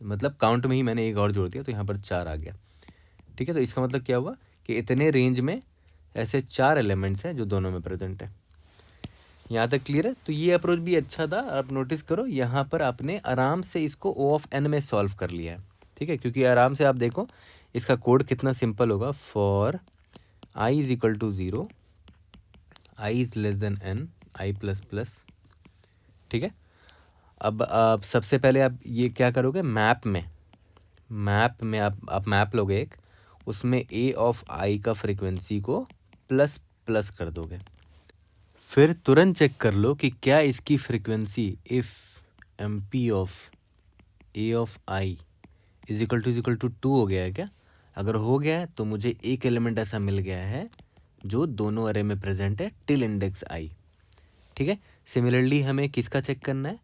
मतलब काउंट में ही मैंने एक और जोड़ दिया, तो यहाँ पर 4 आ गया। ठीक है, तो इसका मतलब क्या हुआ कि इतने रेंज में ऐसे 4 एलिमेंट्स हैं जो दोनों में प्रेजेंट है। यहाँ तक क्लियर है? तो ये अप्रोच भी अच्छा था। आप नोटिस करो यहाँ पर आपने आराम से इसको O(n) में सॉल्व कर लिया है। ठीक है, क्योंकि आराम से आप देखो इसका कोड कितना सिंपल होगा। For i = 0, i n, i++। ठीक है, अब आप सबसे पहले आप ये क्या करोगे, मैप में आप मैप लोगे एक, उसमें a(i) का फ्रीक्वेंसी को प्लस कर दोगे। फिर तुरंत चेक कर लो कि क्या इसकी फ्रीक्वेंसी इफ़ MP(a)(i) = 2 हो गया है क्या? अगर हो गया है तो मुझे एक एलिमेंट ऐसा मिल गया है जो दोनों अरे में प्रेजेंट है टिल इंडेक्स i। ठीक है, सिमिलरली हमें किसका चेक करना है?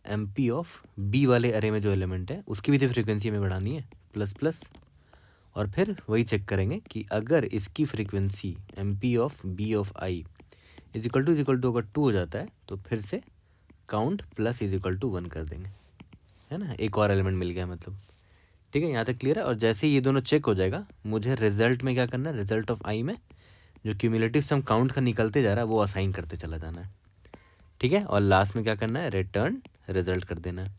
MP(b) वाले अरे में जो एलिमेंट है उसकी भी तो फ्रीक्वेंसी हमें बढ़ानी है, ++। और फिर वही चेक करेंगे कि अगर इसकी फ्रीक्वेंसी MP(b)(i) अगर 2 हो जाता है तो फिर से काउंट +=1 कर देंगे, है ना। एक और एलिमेंट मिल गया मतलब। ठीक है, यहाँ तक क्लियर है? और जैसे ही ये दोनों चेक हो जाएगा, मुझे रिजल्ट में क्या करना है, रिजल्ट ऑफ i में जो क्यूमुलेटिव सम काउंट का निकलते जा रहा है वो असाइन करते चला जाना है। ठीक है, और लास्ट में क्या करना है, रिटर्न रिजल्ट कर देना है।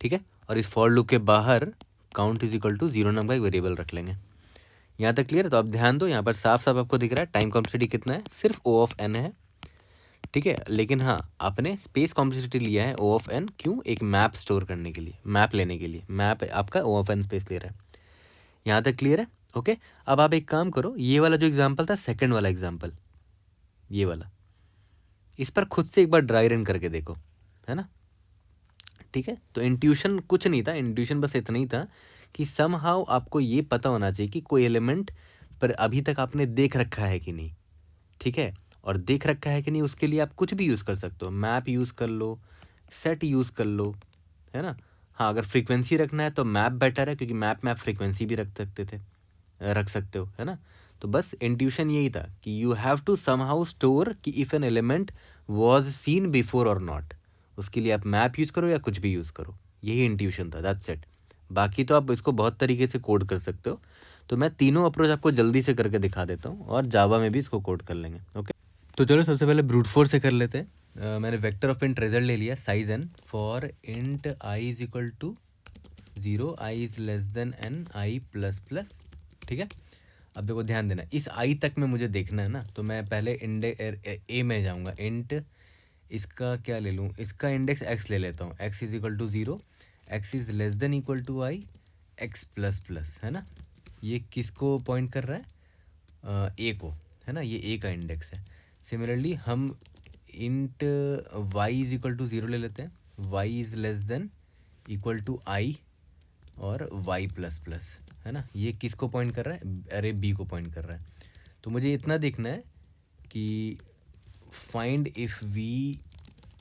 ठीक है, और इस फॉर लूप के बाहर काउंट = 0 नाम का एक वेरिएबल रख लेंगे। यहाँ तक क्लियर है? तो आप ध्यान दो, यहाँ पर साफ साफ आपको दिख रहा है टाइम कॉम्प्लेक्सिटी कितना है, सिर्फ O(n) है। ठीक है, लेकिन हाँ आपने स्पेस कॉम्प्लेक्सिटी लिया है O(n), क्यों? एक मैप स्टोर करने के लिए, मैप लेने के लिए। मैप आपका O(n) स्पेस ले रहा है। यहाँ तक क्लियर है? ओके, अब आप एक काम करो, ये वाला जो एग्जाम्पल था, सेकंड वाला एग्जाम्पल, ये वाला, इस पर खुद से एक बार ड्राई रन करके देखो, है ना। ठीक है, तो इंट्यूशन कुछ नहीं था, इंट्यूशन बस इतना ही था कि समहाउ आपको ये पता होना चाहिए कि कोई एलिमेंट पर अभी तक आपने देख रखा है कि नहीं। ठीक है, और देख रखा है कि नहीं उसके लिए आप कुछ भी यूज़ कर सकते हो, मैप यूज़ कर लो, सेट यूज़ कर लो, है ना। हाँ, अगर फ्रीक्वेंसी रखना है तो मैप बेटर है, क्योंकि मैप में आप फ्रीक्वेंसी भी रख सकते हो, है ना। तो बस इंट्यूशन यही था कि you have to somehow store कि if an element was seen before or not, उसके लिए आप मैप यूज़ करो या कुछ भी यूज़ करो, यही इंट्यूशन था, दैट्स इट। बाकी तो आप इसको बहुत तरीके से कोड कर सकते हो, तो मैं तीनों अप्रोच आपको जल्दी से करके दिखा देता हूँ, और जावा में भी इसको कोड कर लेंगे। ओके, तो चलो सबसे पहले ब्रूट फोर्स से कर लेते हैं। मैंने वेक्टर ऑफ इंट रिजल्ट ले लिया, size n for int i = 0, i n, i++। ठीक है, अब देखो ध्यान देना, इस i तक में मुझे देखना है ना, तो मैं पहले a में जाऊँगा। इंट इसका क्या ले लूँ, इसका इंडेक्स x ले लेता हूँ, x = 0, x <= i, x++, है ना। ये किसको पॉइंट कर रहा है, a को, है ना, ये a का इंडेक्स है। सिमिलरली हम इंट y = 0 ले लेते हैं, y n, इक्वल टू आई और वाई प्लस प्लस, है ना। ये किसको पॉइंट कर रहा है, अरे बी को पॉइंट कर रहा है। तो मुझे इतना देखना है कि find if we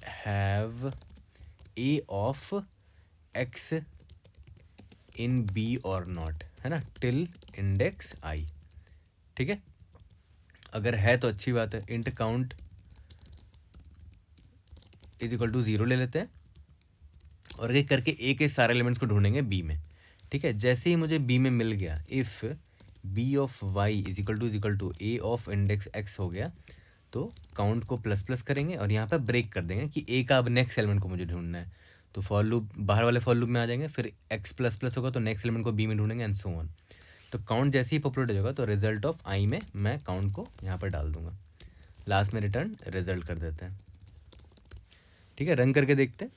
have a of x in b और नॉट, है ना, टिल इंडेक्स आई। ठीक है, अगर है तो अच्छी बात है। Int count is equal to 0 ले लेते हैं और एक करके ए के सारे एलिमेंट्स को ढूंढेंगे बी में। ठीक है, जैसे ही मुझे बी में मिल गया, if b of y is equal to a of index x हो गया, तो काउंट को प्लस प्लस करेंगे और यहाँ पर ब्रेक कर देंगे कि ए का अब नेक्स्ट एलिमेंट को मुझे ढूंढना है। तो फॉर लूप बाहर वाले फॉर लूप में आ जाएंगे, फिर एक्स प्लस प्लस होगा तो नेक्स्ट एलिमेंट को बी में ढूंढेंगे एंड सो ऑन। तो काउंट जैसे ही पॉपुलेट हो जाएगा तो रिजल्ट ऑफ आई में मैं काउंट को यहाँ पर डाल दूंगा, लास्ट में रिटर्न रिजल्ट कर देते हैं। ठीक है, रन करके देखते हैं।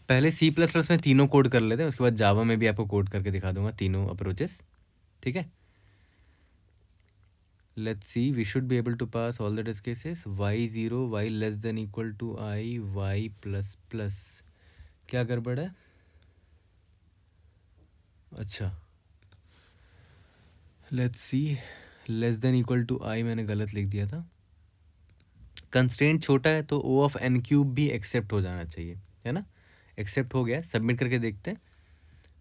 पहले सी प्लस प्लस में तीनों कोड कर लेते हैं, उसके बाद जावा में भी आपको कोड करके दिखा दूंगा तीनों अप्रोचेस। ठीक है, let's see, we should be able to pass all the test cases. Y 0, y less than equal to i, y plus plus. क्या गड़बड़ है, अच्छा let's see, less than equal to i मैंने गलत लिख दिया था। कंस्ट्रेंट छोटा है तो ओ ऑफ एन क्यूब भी एक्सेप्ट हो जाना चाहिए, है ना। एक्सेप्ट हो गया, सबमिट करके देखते हैं।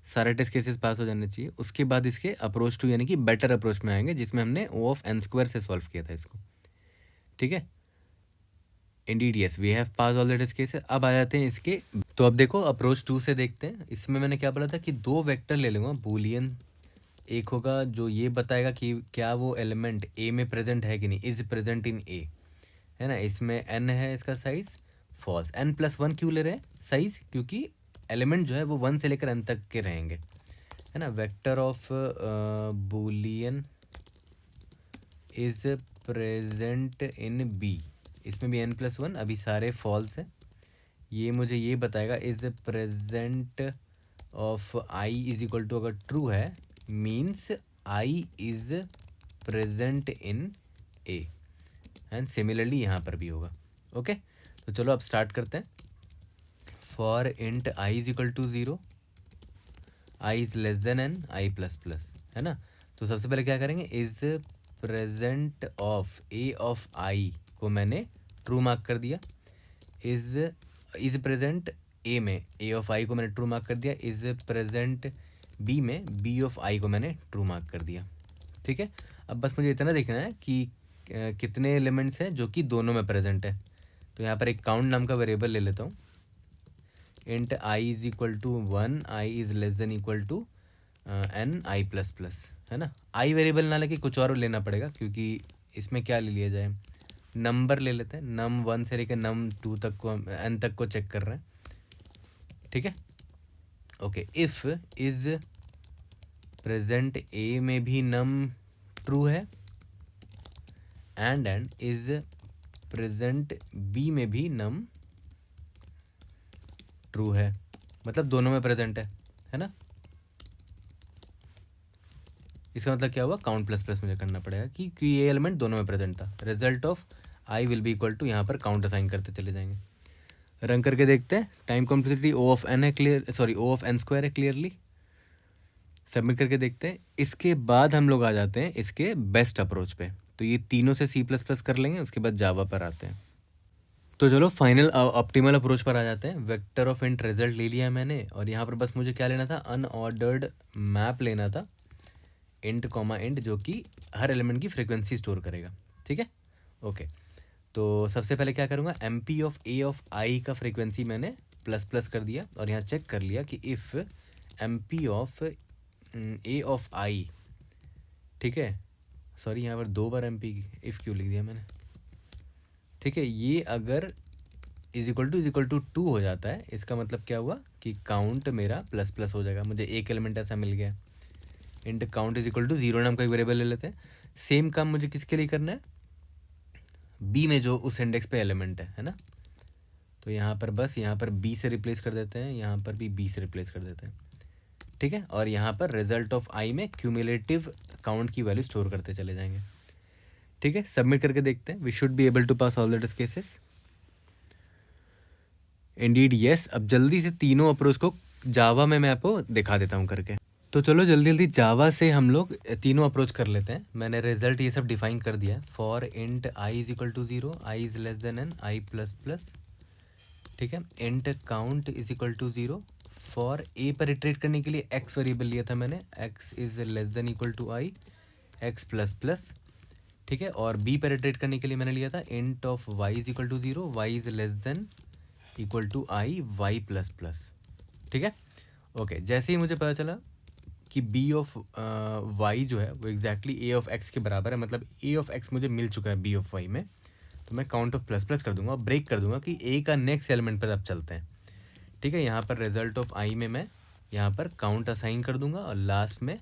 सारे टेस्ट केसेस पास हो जाने चाहिए। उसके बाद इसके अप्रोच टू यानी कि बेटर अप्रोच में आएंगे, जिसमें हमने ओ ऑफ एन स्क्वायर से सॉल्व किया था इसको। ठीक है, indeed yes we have pass all the test cases. अब आ जाते हैं इसके, तो अब देखो अप्रोच 2 से देखते हैं। इसमें मैंने क्या बोला था कि दो वेक्टर ले लूँगा बूलियन। एक होगा जो ये बताएगा कि क्या वो एलिमेंट ए में प्रेजेंट है कि नहीं, इज प्रेजेंट इन ए, है ना। इसमें एन है इसका size, false. N plus one क्यों ले रहे हैं साइज, क्योंकि एलिमेंट जो है वो 1 से लेकर एन तक के रहेंगे, है ना। Vector of boolean is present in b, इसमें भी एन प्लस वन, अभी सारे फॉल्स हैं। ये मुझे ये बताएगा is present of I is equal to, अगर ट्रू है means i is present in a, and similarly यहाँ पर भी होगा। ओके, तो चलो अब स्टार्ट करते हैं। For int I is equal to 0, I is less than n, I plus plus, है ना। तो सबसे पहले क्या करेंगे, is present of A of आई को मैंने ट्रू मार्क कर दिया। इज प्रेजेंट ए में ए ऑफ आई को मैंने ट्रू मार्क कर दिया। इज प्रेजेंट बी में बी ऑफ आई को मैंने ट्रू मार्क कर दिया। ठीक है, अब बस मुझे इतना देखना है कि कितने एलिमेंट्स हैं जो कि दोनों में प्रेजेंट है। तो यहाँ पर एक काउंट नाम का वेरिएबल ले लेता हूँ। Int I is equal to 1, i is less than equal to n I plus plus, है ना। आई वेरिएबल ना लेके कुछ और लेना पड़ेगा, क्योंकि इसमें क्या ले लिया जाए, नंबर ले लेते हैं। नम 1 से लेकर नम 2 तक को, एन तक को चेक कर रहे हैं। ठीक है, ओके। इफ़ इज प्रेजेंट ए में भी नम ट्रू है एंड इज प्रेजेंट बी में भी नम ट्रू है, मतलब दोनों में प्रेजेंट है ना। इसका मतलब क्या हुआ, काउंट प्लस प्लस मुझे करना पड़ेगा कि ये एलिमेंट दोनों में प्रेजेंट था। Result of i will be equal to, यहाँ पर काउंट असाइन करते चले जाएंगे। रन करके देखते हैं। Time complexity O of n है clear, sorry O of n square है क्लियरली। सबमिट करके देखते हैं। इसके बाद हम लोग आ जाते हैं इसके बेस्ट अप्रोच पे। तो ये तीनों से सी प्लस प्लस कर लेंगे, उसके बाद जावा पर आते हैं। तो चलो फाइनल ऑप्टिमल अप्रोच पर आ जाते हैं। वेक्टर ऑफ इंट रिजल्ट ले लिया मैंने, और यहाँ पर बस मुझे क्या लेना था, अनऑर्डर्ड मैप लेना था, इंट कॉमा इंट, जो कि हर एलिमेंट की फ्रीक्वेंसी स्टोर करेगा। ठीक है, ओके। तो सबसे पहले क्या करूँगा, m P of A of i का फ्रीक्वेंसी मैंने प्लस प्लस कर दिया, और यहाँ चेक कर लिया कि if m P of A of i, ठीक है, सॉरी यहाँ पर 2 बार एम पी इफ़ क्यों लिख दिया मैंने। ठीक है, ये अगर इज इक्वल टू 2 हो जाता है, इसका मतलब क्या हुआ कि काउंट मेरा प्लस प्लस हो जाएगा, मुझे एक एलिमेंट ऐसा मिल गया। Int count is equal to 0 नाम का एक वेरिएबल ले लेते हैं। सेम काम मुझे किसके लिए करना है, बी में जो उस इंडेक्स पे एलिमेंट है ना। तो यहाँ पर बस यहाँ पर बी से रिप्लेस कर देते हैं, यहाँ पर भी बी से रिप्लेस कर देते हैं। ठीक है, और यहाँ पर रिजल्ट ऑफ आई में क्यूमुलेटिव काउंट की वैल्यू स्टोर करते चले जाएंगे। ठीक है, सबमिट करके देखते हैं। We should be able to pass all the test cases. Indeed yes. अब जल्दी से तीनों अप्रोच को जावा में मैं आपको दिखा देता हूँ करके। तो चलो जल्दी जल्दी जावा से हम लोग तीनों अप्रोच कर लेते हैं। मैंने रिजल्ट ये सब डिफाइन कर दिया है। For int I is equal to 0, I is less than n, I plus plus, ठीक है। Int count is equal to 0, for a पर इटरेट करने के लिए एक्स वेरिएबल लिया था मैंने, x is less than equal to i, x plus plus, ठीक है। और बी पर इटरेट करने के लिए मैंने लिया था int of y is equal to 0, y is less than equal to i, y plus plus, ठीक है। ओके, जैसे ही मुझे पता चला कि बी ऑफ वाई जो है वो एग्जैक्टली ए ऑफ एक्स के बराबर है, मतलब ए ऑफ एक्स मुझे मिल चुका है बी ऑफ वाई में, तो मैं काउंट ऑफ प्लस प्लस कर दूंगा और ब्रेक कर दूंगा कि ए का नेक्स्ट एलिमेंट पर अब चलते हैं, ठीक है। यहाँ पर रिजल्ट ऑफ आई में मैं यहाँ पर काउंट असाइन कर दूंगा और लास्ट में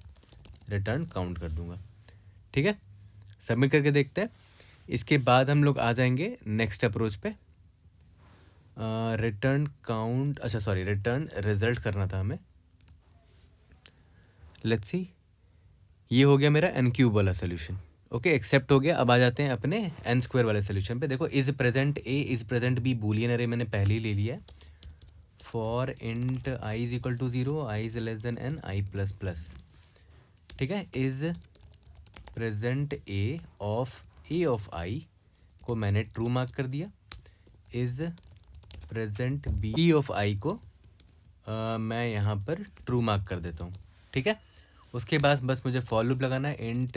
रिटर्न काउंट कर दूंगा, ठीक है। सबमिट करके देखते हैं। इसके बाद हम लोग आ जाएंगे नेक्स्ट अप्रोच पे। रिटर्न काउंट, अच्छा सॉरी, रिटर्न रिजल्ट करना था हमें। लेट्स सी, ये हो गया मेरा एन क्यूब वाला सोल्यूशन। ओके, एक्सेप्ट हो गया। अब आ जाते हैं अपने एन स्क्वायर वाले सोल्यूशन पे। देखो, is present A is present B boolean अरे मैंने पहले ही ले लिया है। For int I is equal to 0, I is less than n, I plus plus, ठीक है। इज प्रेजेंट ए ऑफ आई को मैंने ट्रू मार्क कर दिया। इज प्रेजेंट बी ऑफ आई को मैं यहाँ पर ट्रू मार्क कर देता हूँ, ठीक है। उसके बाद बस मुझे फॉर लूप लगाना है। Int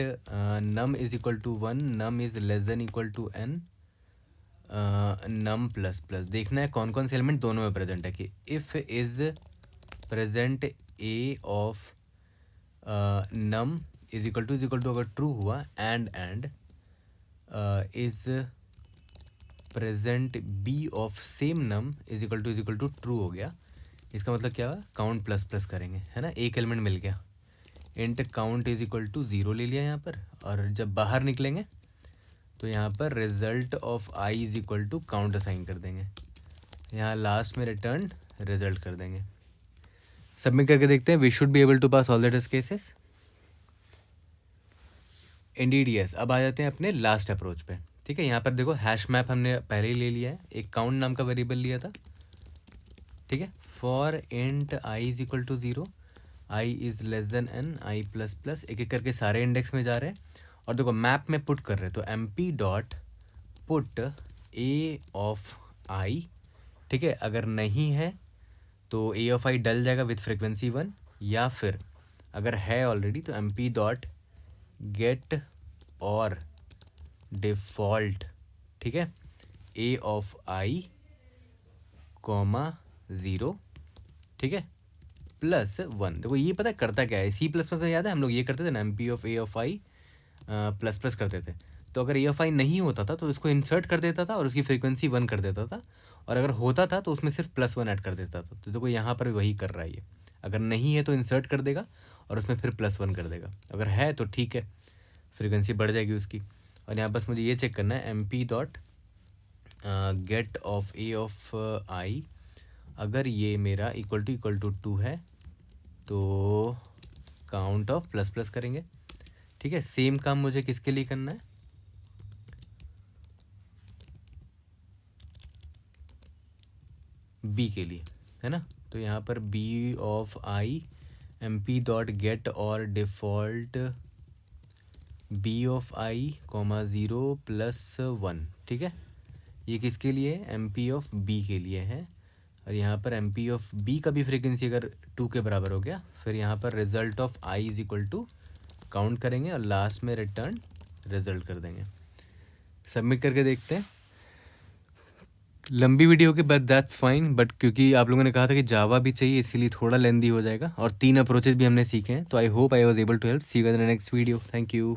num is equal to 1, num is less than equal to n, num plus plus. देखना है कौन कौन से एलिमेंट दोनों में प्रेजेंट है कि if is present A of num is equal to अगर ट्रू हुआ, and is present B of same num is equal to true हो गया। इसका मतलब क्या हुआ, काउंट प्लस प्लस करेंगे, है ना, एक एलिमेंट मिल गया। Int count is equal to 0 ले लिया यहाँ पर, और जब बाहर निकलेंगे तो यहाँ पर result of I is equal to count assign कर देंगे। यहाँ लास्ट में रिटर्न रिजल्ट कर देंगे। सबमिट करके देखते हैं। We should be able to pass all the test cases. Indeed yes. अब आ जाते हैं अपने लास्ट अप्रोच पे, ठीक है। यहाँ पर देखो, हैश मैप हमने पहले ही ले लिया है, एक काउंट नाम का वेरिएबल लिया था, ठीक है। For int I is equal to 0, I is less than n, I plus plus, एक एक करके सारे इंडेक्स में जा रहे हैं। और देखो, मैप में पुट कर रहे हैं, तो m p dot put a of i, ठीक है। अगर नहीं है तो ए ऑफ आई डल जाएगा विथ फ्रिक्वेंसी 1, या फिर अगर है ऑलरेडी तो m p dot get or default, ठीक है, ए ऑफ आई कॉमा 0, ठीक है, प्लस 1। देखो ये पता है करता क्या है, सी प्लस प्लस में याद है हम लोग ये करते थे ना, M P of A of I plus plus करते थे। तो अगर ए ऑफ आई नहीं होता था तो इसको इंसर्ट कर देता था और उसकी फ्रीक्वेंसी 1 कर देता था, और अगर होता था तो उसमें सिर्फ +1 ऐड कर देता था। तो देखो यहाँ पर वही कर रहा है ये, अगर नहीं है तो इंसर्ट कर देगा और उसमें फिर +1 कर देगा, अगर है तो ठीक है, फ्रीक्वेंसी बढ़ जाएगी उसकी। और यहाँ बस मुझे ये चेक करना है, m p dot get of A of i, अगर ये मेरा इक्वल टू 2 है तो काउंट ऑफ प्लस प्लस करेंगे, ठीक है। सेम काम मुझे किसके लिए करना है, बी के लिए, है ना। तो यहाँ पर b of i m p dot get or default b of i comma 0 + 1, ठीक है। ये किसके लिए है, एम पी ऑफ बी के लिए है। और यहाँ पर एम पी ऑफ बी का भी फ्रीक्वेंसी अगर 2 के बराबर हो गया, फिर यहाँ पर result of I is equal to count करेंगे और लास्ट में रिटर्न रिजल्ट कर देंगे। सबमिट करके देखते हैं। लंबी वीडियो के बाद दैट्स फाइन, बट क्योंकि आप लोगों ने कहा था कि जावा भी चाहिए इसीलिए थोड़ा लेंदी हो जाएगा, और 3 अप्रोचेस भी हमने सीखे हैं। तो I hope I was able to help. See you in the next video. Thank you.